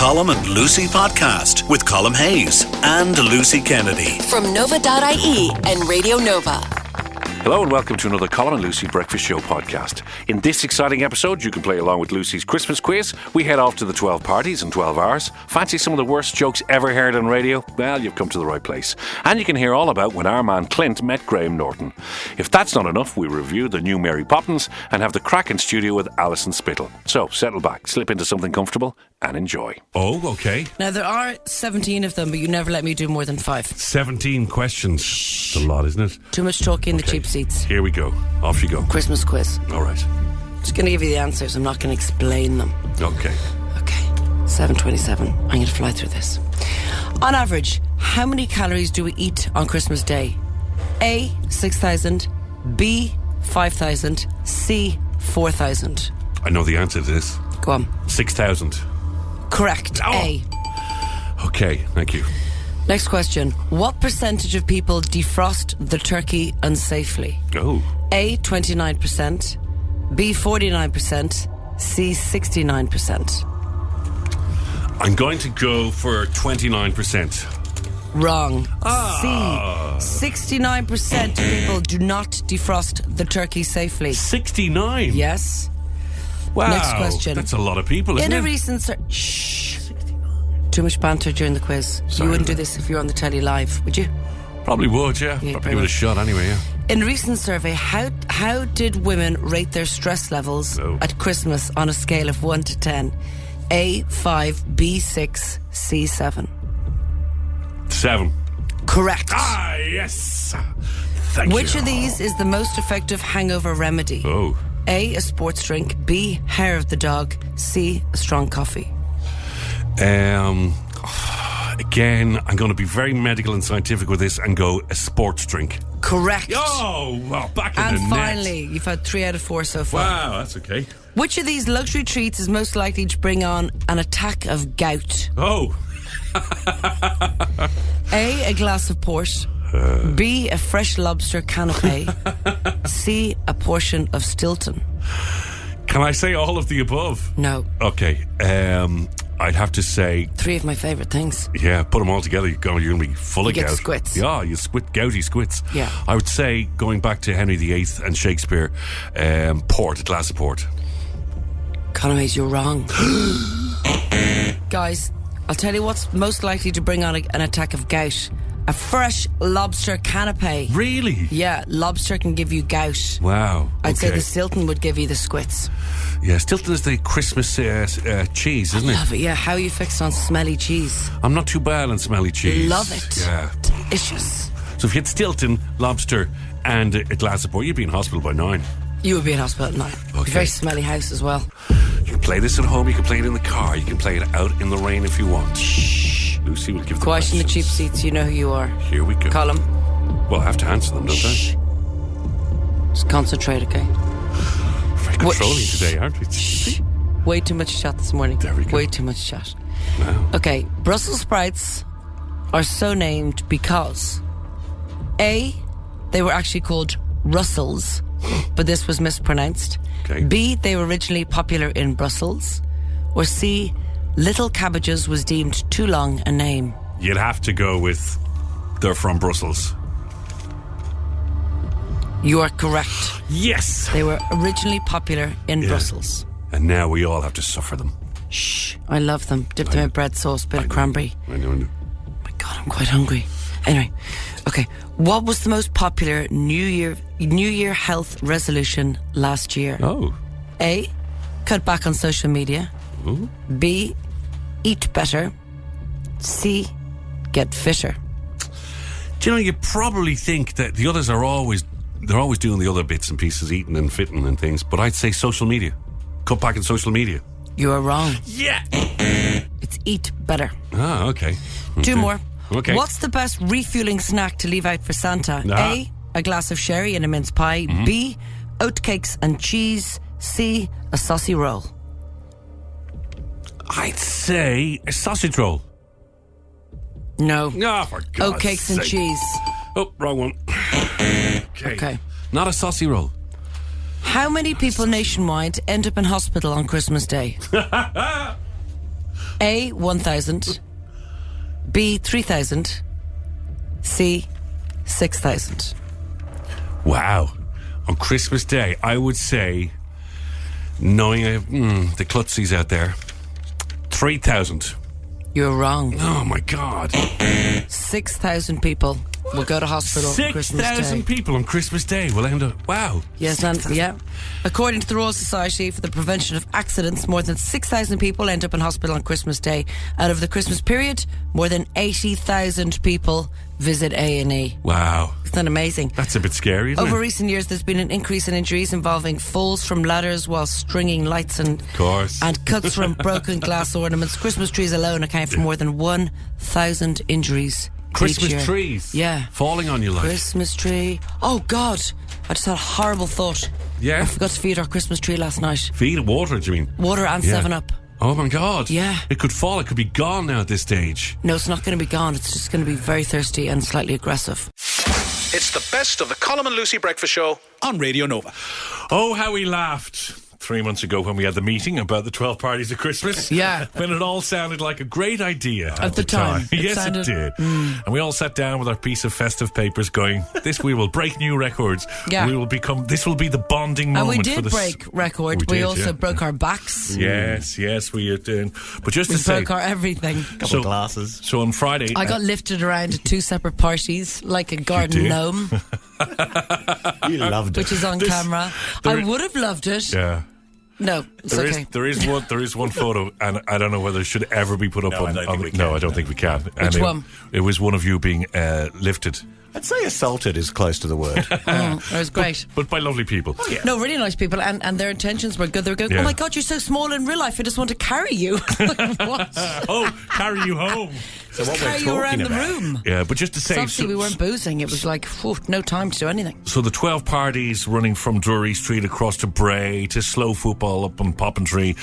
Colm and Lucy podcast with Colm Hayes and Lucy Kennedy. From Nova.ie and Radio Nova. Hello and welcome to another Colm and Lucy Breakfast Show podcast. In this exciting episode, you can play along with Lucy's Christmas quiz. We head off to the 12 parties in 12 hours. Fancy some of the worst jokes ever heard on radio? Well, you've come to the right place. And you can hear all about when our man Clint met Graham Norton. If that's not enough, we review the new Mary Poppins and have the crack in studio with Alison Spittle. So settle back, slip into something comfortable and enjoy. Oh, okay. Now, there are 17 of them, but you never let me do more than 5. 17 questions. It's a lot, isn't it? Too much talking in the cheap seats. Here we go. Off you go. Christmas quiz. All right. Just going to give you the answers. I'm not going to explain them. Okay. Okay. 7:27. I'm going to fly through this. On average, how many calories do we eat on Christmas Day? A, 6,000. B, 5,000. C, 4,000. I know the answer to this. Go on. 6,000. Correct. Oh. A. Okay, thank you. Next question. What percentage of people defrost the turkey unsafely? Oh. A, 29%. B, 49%. C, 69%. I'm going to go for 29%. Wrong. C, 69% of people do not defrost the turkey safely. 69? Yes. Wow. Next question. That's a lot of people, isn't In a it? recent Shh. Too much banter during the quiz. Sorry, you wouldn't do man. this if you were on the telly live, would you? Probably would, yeah. Yeah, Probably give it a shot anyway, yeah. In a recent survey, how did women rate their stress levels at Christmas on a scale of 1 to 10? A, 5, B, 6, C, 7. 7. Correct. Ah, yes. Thank you. Which of these is the most effective hangover remedy? Oh. A, a sports drink. B, hair of the dog. C, a strong coffee. Again, I'm going to be very medical and scientific with this and go a sports drink. Correct. Oh, well, back in And the net. finally, you've had 3 out of 4 so far. Wow, that's okay. Which of these luxury treats is most likely to bring on an attack of gout? Oh. A, a glass of port. B, a fresh lobster canapé. C, a portion of Stilton. Can I say all of the above? No. Okay. I'd have to say, 3 of my favourite things. yeah, put them all together, you're going to be full of You gout. get squits. Yeah, you gouty squits. Yeah. I would say, going back to Henry VIII and Shakespeare, port, a glass of port. Economies, you're wrong. Guys, I'll tell you what's most likely to bring on an attack of gout. A fresh lobster canapé. Really? Yeah, lobster can give you gout. Wow. I'd say okay. the Stilton would give you the squits. Yeah, Stilton is the Christmas cheese, isn't it? Love it, yeah. How are you fixed on smelly cheese? I'm not too bad on smelly cheese. Love it. Yeah. Delicious. So if you had Stilton, lobster, and a glass of port, you'd be in hospital by 9. You would be in hospital at night. Okay. Very smelly house as well. You can play this at home, you can play it in the car, you can play it out in the rain if you want. Shh. Lucy will give the Quiet in the cheap questions. seats, you know who you are. Here we go. Colm, Well, I have to answer them, don't shh. Just concentrate, okay? I? Very controlling Shh. today, aren't we? Shh. Way too much chat this morning. There we go. Way too much chat. Wow. Okay, Brussels sprouts are so named because A, they were actually called Russells, but this was mispronounced. Okay. B, they were originally popular in Brussels. Or C, little cabbages was deemed too long a name. You'd have to go with they're from Brussels. You are correct. Yes! They were originally popular in Yeah. Brussels. And now we all have to suffer them. Shh, I love them. Dip them in bread sauce, bit of cranberry. I know. Oh my God, I'm quite hungry. Anyway, okay. What was the most popular New Year health resolution last year? Oh. A, cut back on social media. Ooh. B, eat better. C, get fitter. Do you know, you probably think that the others are always doing the other bits and pieces, eating and fitting and things, but I'd say social media. Cut back on social media. You are wrong. Yeah! It's eat better. Ah, okay. 2 more. Okay. What's the best refueling snack to leave out for Santa? Ah. A glass of sherry and a mince pie. B, oatcakes and cheese. C, a saucy roll. I'd say a sausage roll. No. Ah, for God's Oatcakes and sake. cheese. Oh, wrong one. Okay. Not a saucy roll. How many people nationwide end up in hospital on Christmas Day? A, 1,000. B, 3,000. C, 6,000. Wow. On Christmas Day, I would say, knowing the klutsies out there, 3,000. You're wrong. Oh, my God. 6,000 people will go to hospital on Christmas Day. 6,000 people on Christmas Day will end up... Wow. Yes, and yeah. According to the Royal Society for the Prevention of Accidents, more than 6,000 people end up in hospital on Christmas Day. Out of the Christmas period, more than 80,000 people visit A&E. Wow. Isn't that amazing? That's a bit scary, isn't Over it? recent years, there's been an increase in injuries involving falls from ladders while stringing lights and cuts from broken glass ornaments. Christmas trees alone account for more than 1,000 injuries. Christmas trees? Yeah. Falling on you like... Christmas tree. Oh, God. I just had a horrible thought. Yeah. I forgot to feed our Christmas tree last night. Feed it water, do you mean? Water and Yeah. 7-Up. Oh, my God. Yeah. It could fall. It could be gone now at this stage. No, it's not going to be gone. It's just going to be very thirsty and slightly aggressive. It's the best of the Colm and Lucy Breakfast Show on Radio Nova. Oh, how we laughed 3 months ago when we had the meeting about the 12 parties of Christmas. Yeah. When it all sounded like a great idea at the time. It Yes, sounded- it did. And we all sat down with our piece of festive papers going, we will break new records. Yeah. This will be the bonding And moment we for did the... break record. We We did, also yeah. broke our backs. Yes, we are doing... But just We to say... broke our everything. Couple of glasses. So on Friday... I got lifted around to 2 separate parties like a garden did? gnome, You loved it. which is on camera. there- I would have loved it. Yeah. No, it's There is okay. there is one photo, and I don't know whether it should ever be put up No, I on. don't think we No, can. I don't think we can. And one? It was one of you being lifted, I'd say assaulted is close to the word. It was great. but by lovely people. Oh, No, really nice people, and their intentions were good. They were going, Yeah. oh my God, you're so small in real life, I just want to carry you. Like, what? Oh, carry you home. So what Carry we're you around talking the about, room. Yeah, but just to say, Obviously, we weren't boozing. It was like, no time to do anything. So the 12 parties running from Drury Street across to Bray to slow football up on Poppintree,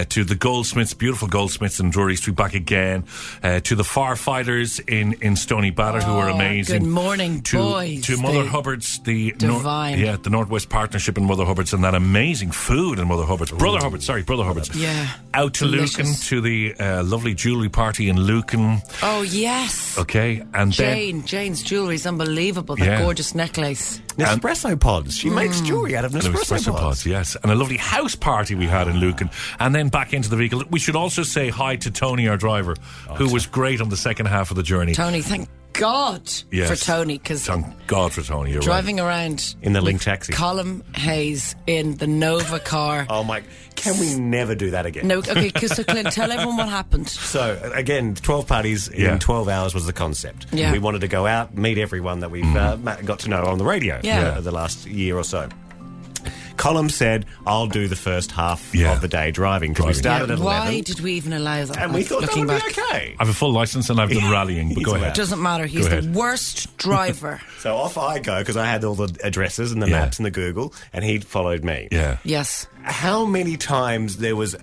to the Goldsmiths, beautiful Goldsmiths in Drury Street back again, to the Firefighters in Stony Batter who were amazing. Good morning, boys. To Mother The Hubbard's, the divine. the Northwest Partnership in Mother Hubbard's, and that amazing food in Mother Hubbard's. Brother Hubbard's. Yeah. Out to Delicious. Lucan to the lovely jewellery party in Lucan. Oh, yes. Okay, and then Jane's jewellery is unbelievable. That Yeah. gorgeous necklace. Nespresso pods. She makes jewellery out of an Nespresso, espresso pods, yes, and a lovely house party we had in Lucan, and then back into the vehicle. We should also say hi to Tony, our driver, who was great on the second half of the journey. Tony, thank God Yes. for Tony, because Thank God for Tony. You're driving around In the link with taxi. Colm Hayes in the Nova car. Oh my! Can we never do that again? No, okay, so Clint, tell everyone what happened. So again, 12 parties Yeah. in 12 hours was the concept. Yeah. We wanted to go out, meet everyone that we've got to know on the radio Yeah. the last year or so. Colm said, "I'll do the first half Yeah. of the day driving," because we started at 11. Why did we even allow that? and we thought that looking would back, be okay. I have a full license and I've done rallying, but go He's ahead. doesn't matter. He's Go the ahead. worst driver. So off I go, because I had all the addresses and the Yeah. maps and the Google, and he followed me. Yeah. Yes. How many times there was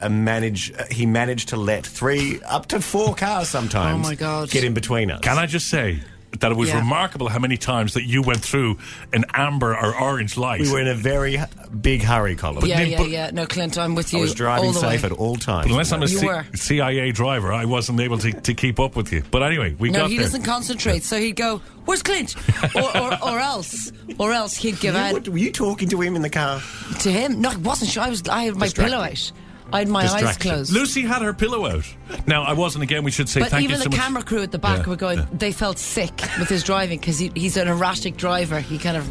he managed to let 3 up to 4 cars sometimes Oh, my God. get in between us. Can I just say that it was Yeah. remarkable how many times that you went through an amber or orange light. We were in a very big hurry, Colm. Yeah. No, Clint, I'm with you. I was driving all the safe way. at all times. But unless I'm a You were. CIA driver, I wasn't able to keep up with you. But anyway, we No, got he there. doesn't concentrate, so he'd go, "Where's Clint?" or else he'd give out Were you talking to him in the car? to him. No, I wasn't sure. I had my Distracted. pillow out. I had my eyes Distraction. closed. Lucy had her pillow out. Now, I wasn't, again, we should say But thank even you so the much. camera crew at the back Yeah, were going, yeah. they felt sick with his driving because he's an erratic driver. He kind of...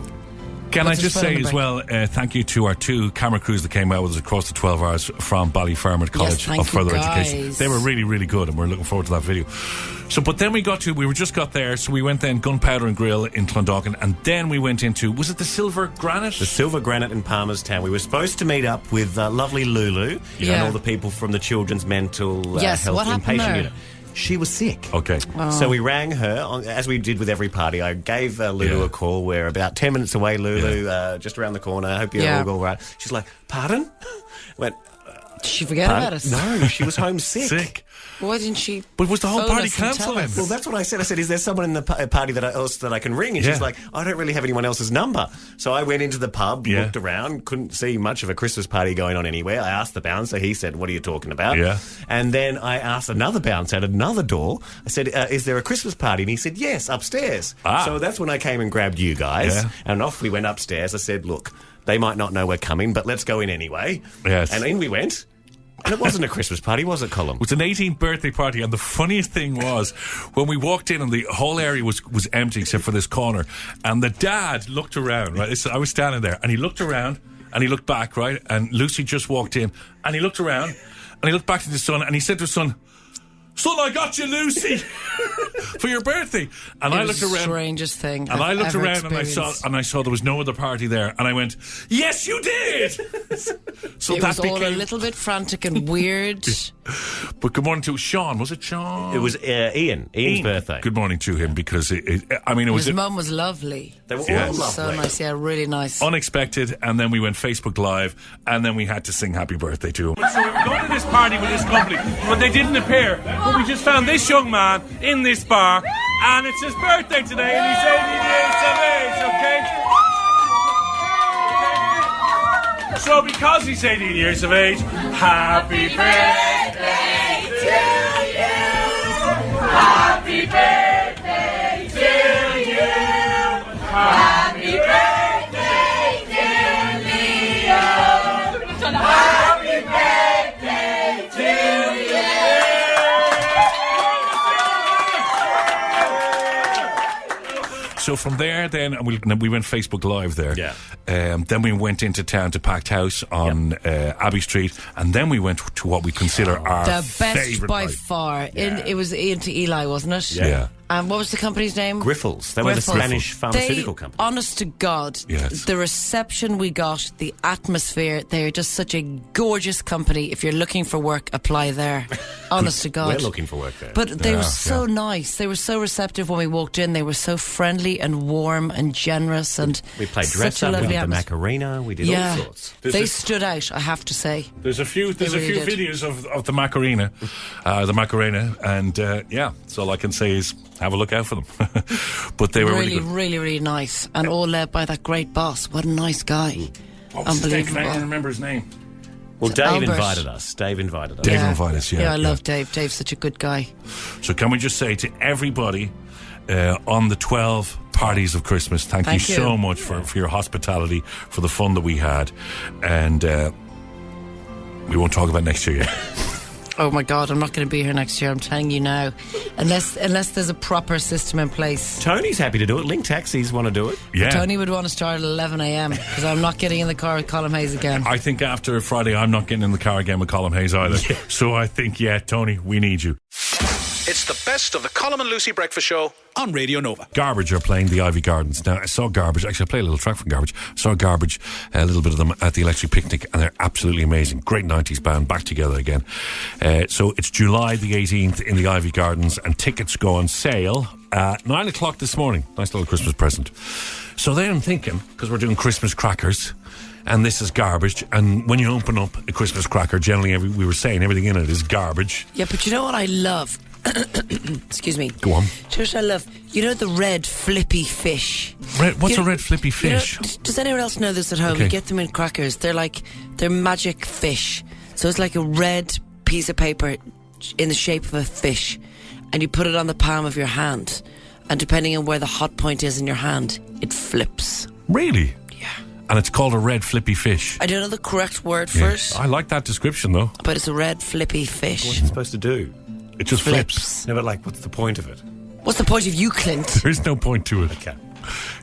Can I Puts his just foot on say the as brake. well, thank you to our 2 camera crews that came out with us across the 12 hours from Ballyfermot College thank of you, Further guys. Education. They were really, really good, and we're looking forward to that video. So, but then we just got there, so we went then Gunpowder and Grill in Clondalkin, and then we went into, was it the Silver Granite? The Silver Granite in Palmerstown. We were supposed to meet up with lovely Lulu Yeah. and all the people from the Children's Mental Yes, Health what happened Inpatient there? Unit. She was sick. Okay. So we rang her, as we did with every party. I gave Lulu Yeah. a call. We're about 10 minutes away, Lulu, just around the corner. I hope you're Yeah. all right. She's like, pardon? I went, Did she forget about us? No, she was homesick. Sick. Why didn't she? But was the whole phone party us and tell cancelled? us? Well, that's what I said. I said, is there someone in the party else that I can ring? And Yeah. she's like, I don't really have anyone else's number. So I went into the pub, Yeah. looked around, couldn't see much of a Christmas party going on anywhere. I asked the bouncer. He said, what are you talking about? Yeah. And then I asked another bouncer at another door. I said, is there a Christmas party? And he said, yes, upstairs. Ah. So that's when I came and grabbed you guys. Yeah. And off we went upstairs. I said, look, they might not know we're coming, but let's go in anyway. Yes. And in we went. And it wasn't a Christmas party, was it, Colm? It was an 18th birthday party, and the funniest thing was when we walked in and the whole area was empty except for this corner, and the dad looked around, right? I was standing there, and he looked around, and he looked back, right? And Lucy just walked in, and he looked around, and he looked back to his son, and he said to his son, "Son, I got you, Lucy, for your birthday." And I looked It was the around. strangest thing. And I've I looked ever around experienced. and I saw there was no other party there, and I went, "Yes, you did." So It was all a little bit frantic and weird. But good morning to Sean. Was it Sean? It was Ian's birthday. Good morning to him because it was His mum was lovely. They were Yeah. all lovely. So nice, yeah, really nice. unexpected, and then we went Facebook Live, and then we had to sing Happy Birthday to him. So we were going to this party with this company, but they didn't appear. But we just found this young man in this bar, and it's his birthday today, and he's 18 years of age, okay? So because he's 18 years of age, happy birthday to you! Happy birthday to you! Happy birthday, dear Leo! Happy birthday to you! So from there, then we went Facebook Live there. Yeah. Then we went into town to Packed House on Abbey Street, and then we went to what we consider our The best favourite by night. far. It was Ian to Eli, wasn't it? Yeah. And what was the company's name? Griffles. They were the Griffles. Spanish pharmaceutical company. Honest to God, Yes. the reception we got, the atmosphere, they're just such a gorgeous company. If you're looking for work, apply there. Honest to God. We're looking for work there. But they Yeah, were so nice. They were so receptive when we walked in. They were so friendly and warm and generous. And We played such dress a up, we lovely did the atmosphere. Macarena, we did Yeah, all sorts. they stood out, I have to say. There's a few really did. videos of the Macarena, and so all I can say is have a look out for them. But they were really Really, good. really, really nice. And all led by that great boss. What a nice guy. What was his name? Unbelievable. I can't remember his name. Well, Dave Albert. invited us. Dave invited us. Dave invited us, Yeah, I love Dave. Dave's such a good guy. So can we just say to everybody on the 12 parties of Christmas, thank you Thank you. so much for your hospitality, for the fun that we had, and we won't talk about next year yet. Oh my God, I'm not going to be here next year. I'm telling you now, unless there's a proper system in place. Tony's happy to do it. Link Taxis want to do it. Yeah. Tony would want to start at 11 a.m. because I'm not getting in the car with Colm Hayes again. I think after Friday, I'm not getting in the car again with Colm Hayes either. So I think, Tony, we need you. It's the best of the Colm and Lucy Breakfast Show on Radio Nova. Garbage are playing the Ivy Gardens. Now, I saw Garbage. Actually, I played a little track from Garbage. I saw Garbage, a little bit of them at the Electric Picnic, and they're absolutely amazing. Great 90s band, back together again. So it's July the 18th in the Ivy Gardens, and tickets go on sale at 9 o'clock this morning. Nice little Christmas present. So then I'm thinking, because we're doing Christmas crackers, and this is garbage, and when you open up a Christmas cracker, generally, we were saying everything in it is garbage. Yeah, but you know what I love? Excuse me. Go on. Do you know what I love? You know the red flippy fish? What's You a know- red flippy you know, fish? does anyone else know this at home? Okay. You get them in crackers. They're magic fish. So it's like a red piece of paper in the shape of a fish, and you put it on the palm of your hand, and depending on where the hot point is in your hand, it flips. Really? Yeah. And it's called a red flippy fish. I don't know the correct word for it, I like that description, though. but it's a red flippy What's fish. it supposed to do? It just flips. No, but what's the point of it? What's the point of you, Clint? There's no point to it. Okay.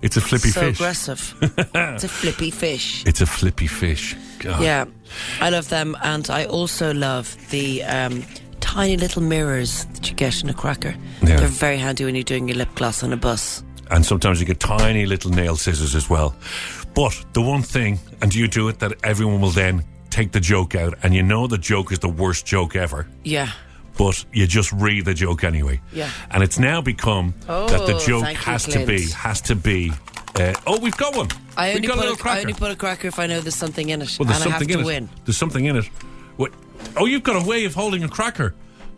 It's a flippy So fish. aggressive. It's a flippy fish. It's a flippy fish. God. Yeah, I love them, and I also love the tiny little mirrors that you get in a cracker. Yeah. They're very handy when you're doing your lip gloss on a bus. And sometimes you get tiny little nail scissors as well. But the one thing, and you do it, that everyone will then take the joke out, and you know the joke is the worst joke ever. Yeah. But you just read the joke anyway. Yeah. And it's now become that the joke thank you, has to Clint. be. We've got one. I We've only got a little put a cracker. cracker if I know there's something in it, Well, there's and I have something to in it. win. There's something in it. Oh, you've got a way of holding a cracker.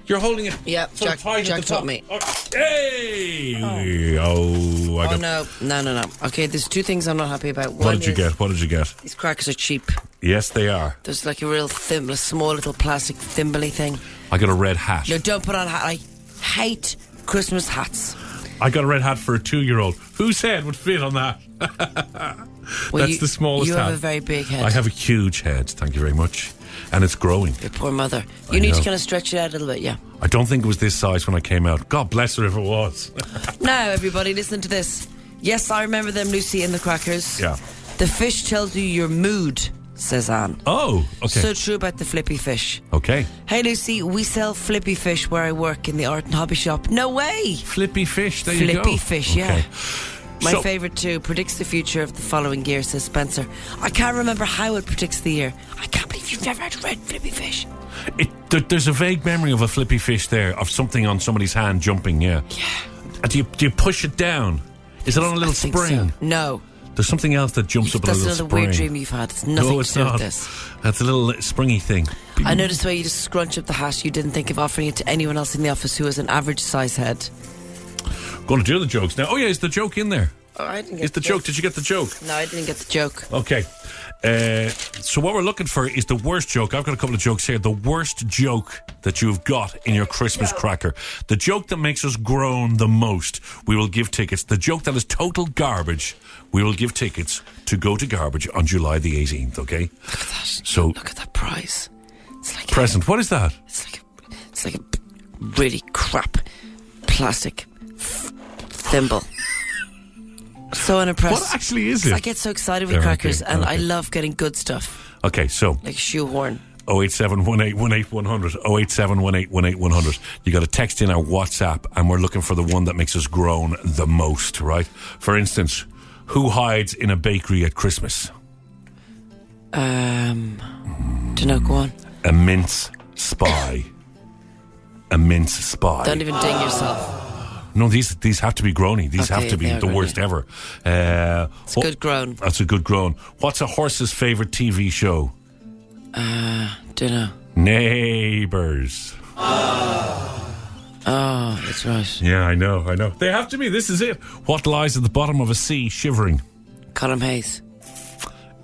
You're holding it. Yeah, sort of tight at Jack the top. taught me. Oh, hey! Oh, I got. No. Okay, there's two things I'm not happy about. What did you get? What did you get? These crackers are cheap. Yes, they are. There's like a real a small little plastic thimbley thing. I got a red hat. No, don't put on a hat. I hate Christmas hats. I got a red hat for a 2-year-old. Whose head would fit on that? That's the smallest hat. You have a very big head. I have a huge head, thank you very much. And it's growing. Your poor mother. You need to kind of stretch it out a little bit, yeah. I don't think it was this size when I came out. God bless her if it was. Now, everybody, listen to this. Yes, I remember them, Lucy, in the crackers. Yeah. The fish tells you your mood, says Anne. Oh, okay. So true about the flippy fish. Okay. Hey, Lucy, we sell flippy fish where I work in the art and hobby shop. No way! Flippy fish, there you go. Flippy fish, yeah. Okay. My So- favourite too, predicts the future of the following year, says Spencer. I can't remember how it predicts the year. I can't believe you've never had red flippy fish. There's a vague memory of a flippy fish there, of something on somebody's hand jumping, yeah. Yeah. Do you push it down? Is it on a little I think spring? so. No. There's something else that jumps up on a That's little another spring. weird dream you've had. It's nothing No, it's to do not. with this. That's a little springy thing. I noticed the way you just scrunch up the hat. You didn't think of offering it to anyone else in the office who has an average size head. Going to do the jokes now. Oh yeah, is the joke in there? Oh, I didn't get Is the joke? Did you get the joke? No, I didn't get the joke. Okay. So what we're looking for is the worst joke. I've got a couple of jokes here. The worst joke that you've got in your Christmas cracker. The joke that makes us groan the most. We will give tickets. The joke that is total garbage. We will give tickets to go to Garbage on July the 18th, okay? Look at that. So Look at that prize. It's like present. What is that? It's like a really crap plastic thimble. So unimpressed. What actually is it? I get so excited with Yeah, crackers, okay, and okay. I love getting good stuff, Okay, so like a shoehorn. 0871818 0871818 You got to text in our WhatsApp, and we're looking for the one that makes us groan the most, right? For instance, who hides in a bakery at Christmas? Dunno, go on. A mince spy. A mince spy. Don't even ding yourself. No, these have to be groany. These Okay, have to be they are the groany. worst ever. It's a good groan. That's a good groan. What's a horse's favourite TV show? Dunno. Neighbours. Oh, that's right. Yeah, I know. They have to be. This is it. What lies at the bottom of a sea shivering? Colm Hayes.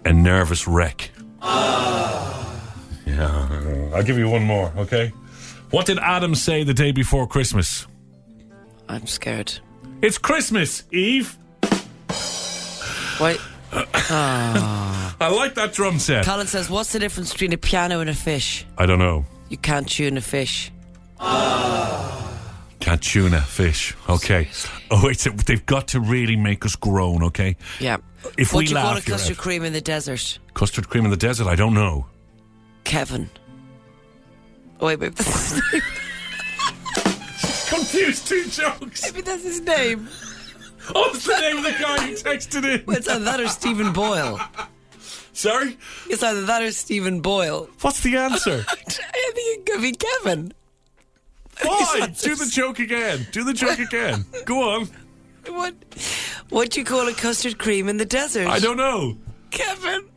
A nervous wreck. Yeah, I'll give you one more, okay? What did Adam say the day before Christmas? I'm scared. It's Christmas, Eve. Wait. I like that drum set. Colin says, what's the difference between a piano and a fish? I don't know. You can't tune a fish. Can't tune a fish. Okay. Oh, they've got to really make us groan, okay? Yeah. If What we do you laugh, call a you're custard out. cream in the desert? Custard cream in the desert? I don't know. Kevin. Oh, wait. That's his name. Confused two jokes. Maybe that's his name. What's the name of the guy who texted in? Well, it's either that or Stephen Boyle. Sorry? It's either that or Stephen Boyle. What's the answer? I think it could be Kevin. Why? Do the joke again. Do the joke again. Go on. What do you call a custard cream in the desert? I don't know. Kevin.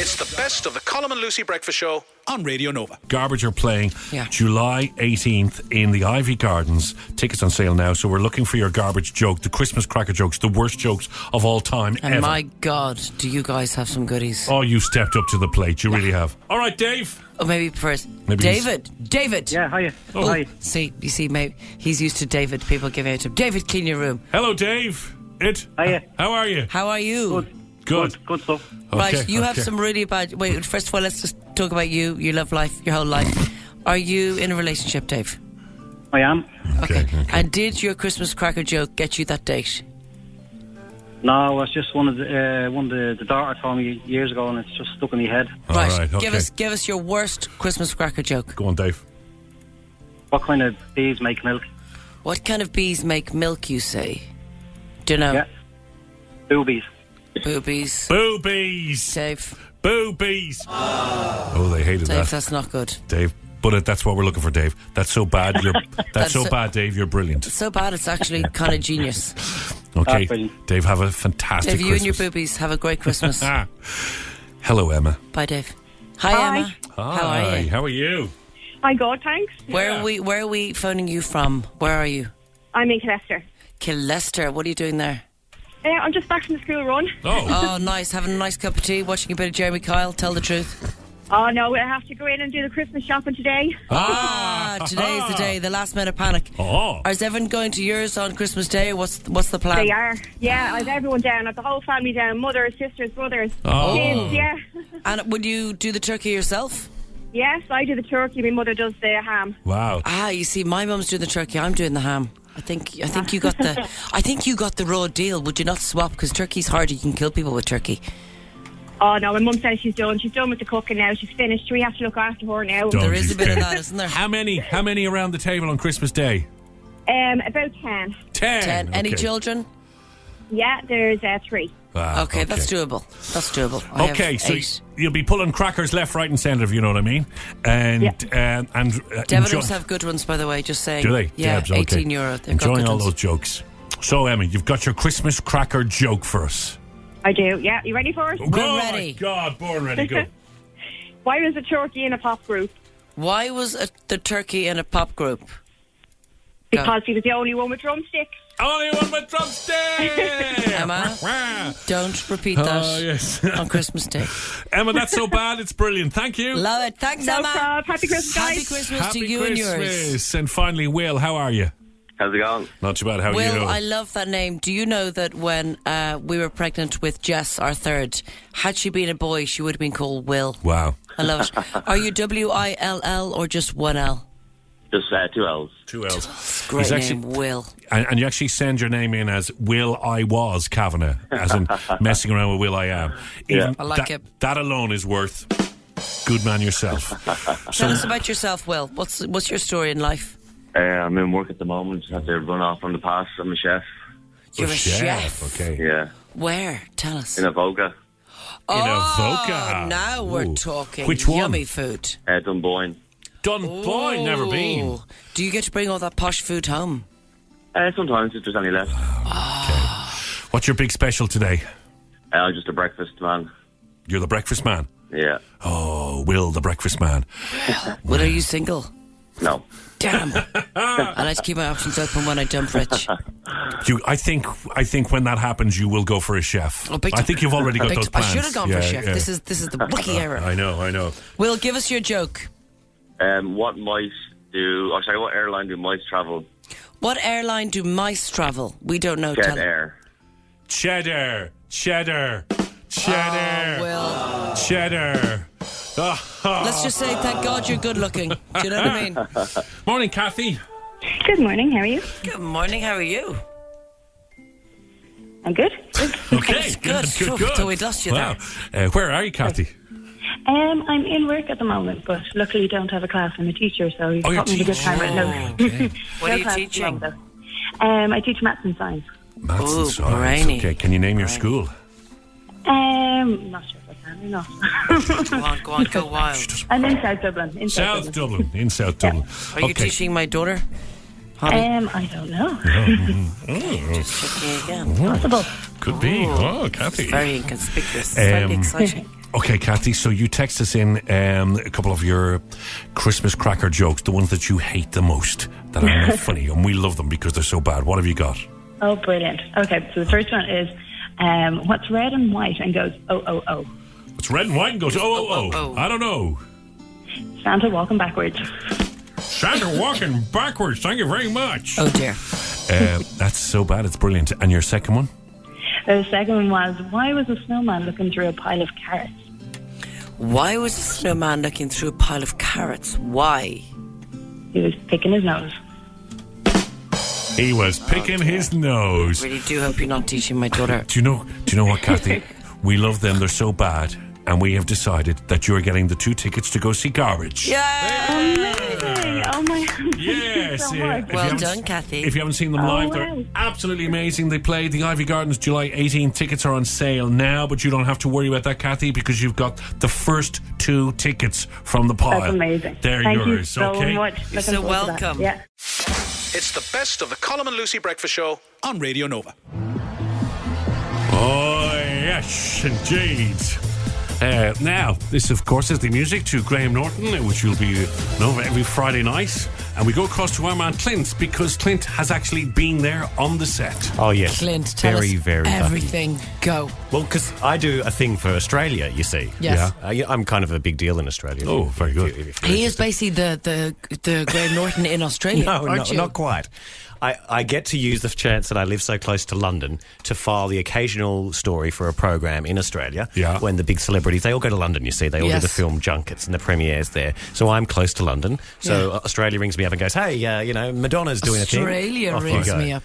It's the best of the Colm and Lucy Breakfast Show on Radio Nova. Garbage are playing Yeah. July 18th in the Ivy Gardens. Tickets on sale now, so we're looking for your garbage joke, the Christmas cracker jokes, the worst jokes of all time And ever. my God, do you guys have some goodies? Oh, you stepped up to the plate. You really have. All right, Dave. Or maybe first, Maybe David. David. Yeah, hiya. Oh. Hi. See, you see, maybe he's used to David. People give out to him. David, clean your room. Hello, Dave. Hiya. How are you? How are you? Good. Good stuff. Right, you have okay. some really bad. Wait, first of all, let's just talk about you. You love life, your whole life. Are you in a relationship, Dave? I am. Okay. And did your Christmas cracker joke get you that date? No, it's just one of the daughter told me years ago, and it's just stuck in my head. All right, okay. Give us your worst Christmas cracker joke. Go on, Dave. What kind of bees make milk? What kind of bees make milk, you say? Do you know? Yeah. Boobies. Boobies. Boobies. Dave. Boobies. Oh, they hated Dave, that. that's not good. Dave. But that's what we're looking for, Dave. That's so bad. That's so bad, Dave. You're brilliant. It's so bad, it's actually kind of genius. Okay, Brilliant. Dave, have a fantastic Dave, you and your Christmas. boobies have a great Christmas. Hello, Emma. Bye, Dave. Hi, Emma. Hi. How are you? How are you? Hi, God, thanks. Where are we phoning you from? Where are you? I'm in Killester. Killester. What are you doing there? I'm just back from the school run. Oh, nice. Having a nice cup of tea, watching a bit of Jeremy Kyle. Tell the truth. Oh, no, I have to go in and do the Christmas shopping today. Today's the day, the last minute panic. Oh. Is everyone going to yours on Christmas Day, or what's the plan? They are. Yeah, I've everyone down. I've the whole family down. Mothers, sisters, brothers, Oh. kids, yeah. And would you do the turkey yourself? Yes, I do the turkey. My mother does the ham. Wow. You see, my mum's doing the turkey, I'm doing the ham. I think you got the raw deal. Would you not swap? Because turkey's hard. You can kill people with turkey. Oh, no, my mum says she's done. She's done with the cooking now. She's finished. We have to look after her now. Done. There is a bit of that, isn't there? How many around the table on Christmas Day? About 10. 10. Any Okay. children? Yeah, there's 3. Wow, Okay, that's doable. I have Okay, so 8. you'll be pulling crackers left, right, and centre, if you know what I mean. And Debenhams have good ones, by the way. Just saying. do they? Yeah, Debs, okay. €18. They've got Enjoying good all ones. those jokes. So, Emma, you've got your Christmas cracker joke for us. I do. Yeah, you ready for it? Oh, ready. my God, born ready, go. Why was a turkey in a pop group? Why was the turkey in a pop group? Because he was the only one with drumsticks. Only one with drumsticks! Emma, Wah. don't repeat that Oh, yes. on Christmas Day. Emma, that's so bad, it's brilliant. Thank you. Love it. Thanks, No Emma. problem. Happy Christmas, guys. Happy Christmas Happy to you and yours. Christmas. And finally, Will, how are you? How's it going? Not too bad, how are Will, you? I love that name. Do you know that when we were pregnant with Jess, our third, had she been a boy, she would have been called Will. Wow. I love it. Are you WILL or just one L? Just 2 L's. 2 L's. Great He's name, actually- Will. And you actually send your name in as Will I Was Kavanagh, as in messing around with Will I Am. Yeah. I like it. That alone is worth good man yourself. Tell us about yourself, Will. What's your story in life? I'm in work at the moment. Have to run off from the past. I'm a chef. You're a chef. Okay. Yeah. Where? Tell us. In Avoca. Avoca. Now we're Ooh. talking. Which one? Yummy food. Dunboyne. Dunboyne, never been. Ooh. Do you get to bring all that posh food home? Sometimes if there's any left. What's your big special today? I'm just a breakfast man. You're the breakfast man. Yeah. Oh, Will, the breakfast man. Will, are you single? No. Damn. I like to keep my options open when I dump rich. I think when that happens, you will go for a chef. Oh, big I time. think you've already got Big those time. I plans. should have gone for a chef. Yeah. This is the rookie era. I know. Will, give us your joke. What airline do mice travel? What airline do mice travel? We don't know. Jet Tell- Air. Cheddar. Oh, Will. Cheddar. Let's just say, thank God you're good looking. Do you know what I mean? Morning, Kathy. Good morning. How are you? Good morning. How are you? I'm good. Okay, Good. good. So we lost you Wow. Where are you, Kathy? I'm in work at the moment, but luckily don't have a class. I'm a teacher, so you Oh, you're caught me at a good teaching. time right now. Okay. What No are you class at the teaching? moment, though. I teach maths and science. Maths Ooh, and science. brainy. Okay, can you name your school? Not sure if I can or not. Go on, go wild. I'm in South Dublin. In South Dublin. Are you Okay. teaching my daughter? Holly? I don't know. Just checking again. Possible. Could be. Oh, Kathy. Very inconspicuous. Slightly exciting. Okay, Kathy, so you text us in a couple of your Christmas cracker jokes, the ones that you hate the most, that are not funny, and we love them because they're so bad. What have you got? Oh, brilliant. Okay, so the first one is, what's red and white and goes, oh, oh, oh? It's red and white and goes, oh. I don't know. Santa walking backwards. Santa walking backwards. Thank you very much. Oh, dear. That's so bad. It's brilliant. And your second one? The second one was, why was a snowman looking through a pile of carrots? Why was the snowman looking through a pile of carrots? Why? He was picking his nose. He was picking his nose. Really do hope you're not teaching my daughter. Do you know what, Kathy? We love them. They're so bad. And we have decided that you're getting the 2 tickets to go see Garbage. Yeah. Amazing! Oh my God. Yes. So much. If you Well haven't- done, Kathy. If you haven't seen them live, wow. they're absolutely amazing. They play the Ivy Gardens July 18. Tickets are on sale now, but you don't have to worry about that, Kathy, because you've got the first 2 tickets from the pile. That's amazing. They're Thank yours, you so okay? much. You're Looking so forward to that. welcome. Yeah. It's the best of the Colm and Lucy Breakfast Show on Radio Nova. Oh, yes, indeed. Now, this, of course, is the music to Graham Norton, which you'll be over every Friday night. And we go across to our man Clint, because Clint has actually been there on the set. Oh, yes. Clint, tell us very everything. lucky. Go. Well, because I do a thing for Australia, you see. Yes. I'm kind of a big deal in Australia. Oh, very good. He is basically the Graham Norton in Australia, aren't you? Not quite. I get to use the chance that I live so close to London to file the occasional story for a program in Australia. Yeah. When the big celebrities, they all go to London, you see. They all do Yes. the film junkets and the premieres there. So I'm close to London. So Australia rings me up and goes, hey, Madonna's doing a thing. Australia Off you rings go. me up.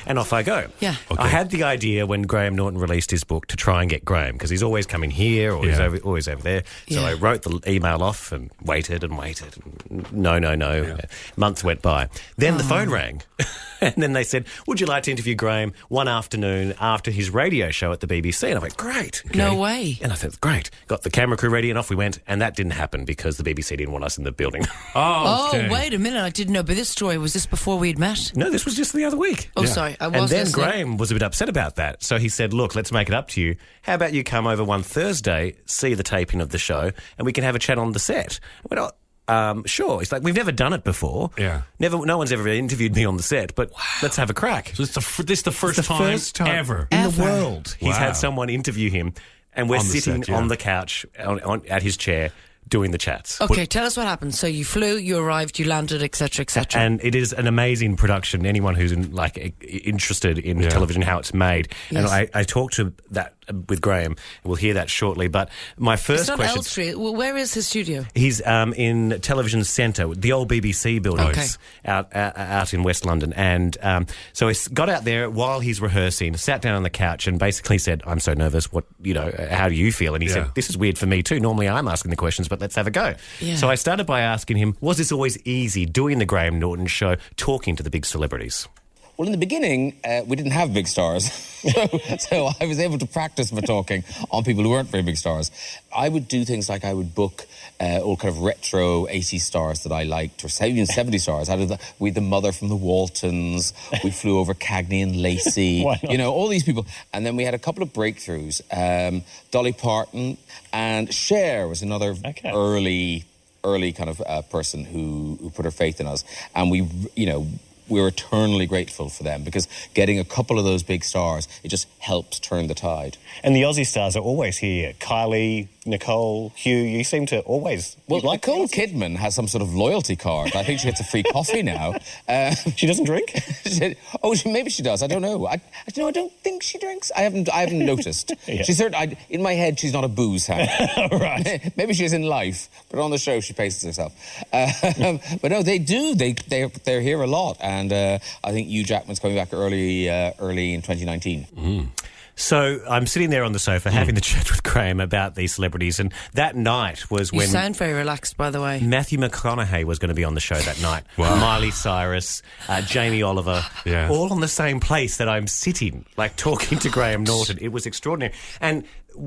And off I go. Yeah. Okay. I had the idea when Graham Norton released his book to try and get Graham, because he's always coming here or he's always over there. So Yeah. I wrote the email off and waited. And no. Months went by. Then the phone rang. And then they said, would you like to interview Graham one afternoon after his radio show at the BBC? And I went, great. No way. And I thought, great. Got the camera crew ready and off we went. And that didn't happen because the BBC didn't want us in the building. Oh, okay. Oh, wait a minute. I didn't know about this story. Was this before we'd met? No, this was just the other week. Oh, sorry. I was And then listening. Graham was a bit upset about that. So he said, look, let's make it up to you. How about you come over one Thursday, see the taping of the show, and we can have a chat on the set? I went, sure. It's like, we've never done it before. Yeah. No one's ever interviewed me on the set, but let's have a crack. So this is the first time ever. in the world. He's Wow. had someone interview him, and we're On the sitting set, yeah. on the couch at his chair doing the chats. Okay, tell us what happened. So you flew, you arrived, you landed, etc., etc. And it is an amazing production. Anyone who's interested in television, how it's made. Yes. And I talked to that with Graham. We'll hear that shortly. But my first It's not question... Elstree. Well, where is his studio? He's in Television Centre, the old BBC buildings out in West London. And so I got out there while he's rehearsing, sat down on the couch and basically said, I'm so nervous. How do you feel? And he said, this is weird for me too. Normally I'm asking the questions, but let's have a go. Yeah. So I started by asking him, was this always easy doing the Graham Norton show, talking to the big celebrities? Well, in the beginning, we didn't have big stars. so I was able to practice my talking on people who weren't very big stars. I would do things like I would book all kind of retro 80 stars that I liked, or even 70 stars. We had the mother from the Waltons. We flew over Cagney and Lacey. All these people. And then we had a couple of breakthroughs. Dolly Parton and Cher was another early kind of person who put her faith in us. And we're eternally grateful for them, because getting a couple of those big stars, it just helped turn the tide. And the Aussie stars are always here. Kylie, Nicole, Hugh, you seem to always... Well, Nicole Kidman has some sort of loyalty card. I think she gets a free coffee now. She doesn't drink? Maybe she does. I don't know. I don't think she drinks. I haven't noticed. Yeah. She's certainly... In my head, she's not a booze hound. Right. Maybe she is in life, but on the show, she paces herself. But no, they do. They're here a lot. And I think Hugh Jackman's coming back early in 2019. So I'm sitting there on the sofa having the chat with Graham about these celebrities, and that night was You when... sound very relaxed, by the way. Matthew McConaughey was going to be on the show that night. Wow. Miley Cyrus, Jamie Oliver, all on the same place that I'm sitting, talking to Graham Norton. It was extraordinary. And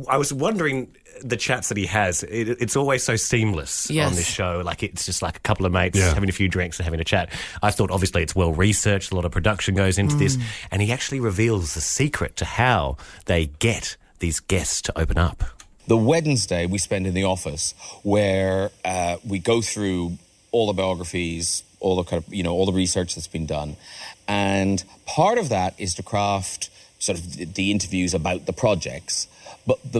I was wondering, the chats that he has, it's always so seamless on this show. It's just like a couple of mates having a few drinks and having a chat. I thought, obviously, it's well researched. A lot of production goes into this. And he actually reveals the secret to how they get these guests to open up. The Wednesday we spend in the office, where we go through all the biographies, all the kind of, all the research that's been done. And part of that is to craft sort of the interviews about the projects. But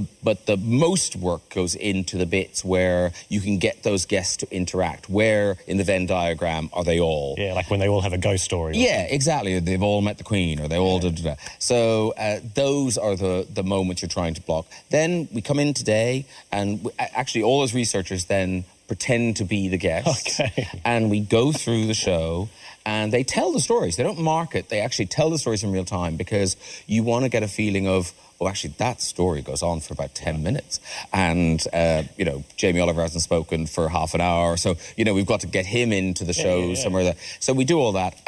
the most work goes into the bits where you can get those guests to interact. Where in the Venn diagram are they all? Yeah, like when they all have a ghost story. Yeah, exactly. They've all met the Queen, or they all da. So those are the moments you're trying to block. Then we come in today, and actually all those researchers then pretend to be the guests. Okay. And we go through the show, and they tell the stories. They don't market. They actually tell the stories in real time, because you want to get a feeling of, actually, that story goes on for about 10 minutes. And, Jamie Oliver hasn't spoken for half an hour. So, we've got to get him into the show somewhere there. So we do all that.